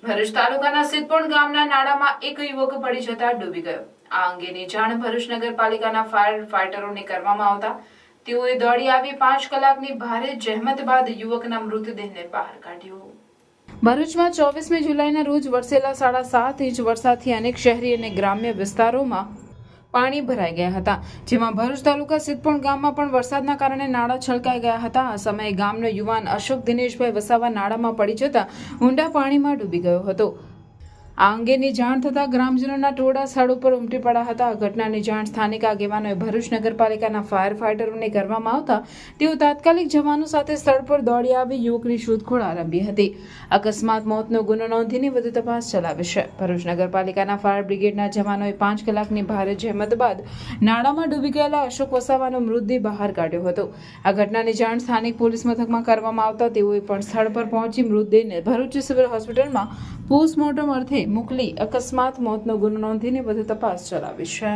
ભરૂચ તાલુકાના સિદ્ધપુર ગામના નાળામાં એક યુવક પડી જતા ડૂબી ગયો. આ અંગેની જાણ ભરૂચ નગરપાલિકાના ફાયર ફાઈટરોને કરવામાં આવતા તેઓએ દોડી આવી 5 કલાકની ભારે જહેમત બાદ યુવકના મૃતદેહને બહાર કાઢ્યો. ભરૂચમાં 24મી જુલાઈના રોજ વરસેલા 7.5 ઇંચ વરસાદથી અનેક શહેરી અને ગ્રામ્ય વિસ્તારોમાં પાણી ભરાઈ ગયા હતા, જેમાં ભરૂચ તાલુકા સિદ્ધપુર ગામમાં પણ વરસાદના કારણે નાળા છલકાઈ ગયા હતા. આ સમયે ગામનો યુવાન અશોક દિનેશભાઈ વસાવા નાળામાં પડી જતા ઊંડા પાણીમાં ડૂબી ગયો હતો. આ અંગેની જાણ થતાં ગ્રામજનોના ટોળા સ્થળ ઉપર ઉમટી પડ્યા હતા. આ ઘટનાની જાણ સ્થાનિક આગેવાનોએ ભરૂચ નગરપાલિકાના ફાયર ફાઈટરોને કરવામાં આવતા તેઓ તાત્કાલિક જવાનો સાથે સ્થળ પર દોડી આવી યુવકની શોધખોળ આરંભી હતી. અકસ્માત મોતનો ગુનો નોંધીને વધુ તપાસ ચલાવી છે. ભરૂચ નગરપાલિકાના ફાયર બ્રિગેડના જવાનોએ 5 કલાકની ભારે જહેમત બાદ નાળામાં ડૂબી ગયેલા અશોક વસાવાનો મૃતદેહ બહાર કાઢ્યો હતો. આ ઘટનાની જાણ સ્થાનિક પોલીસ મથકમાં કરવામાં આવતા તેઓએ પણ સ્થળ પર પહોંચી મૃતદેહને ભરૂચ સિવિલ હોસ્પિટલમાં પોસ્ટમોર્ટમ અર્થે મોકલી અકસ્માત મોતનો ગુનો નોંધીને વધુ તપાસ ચલાવી છે.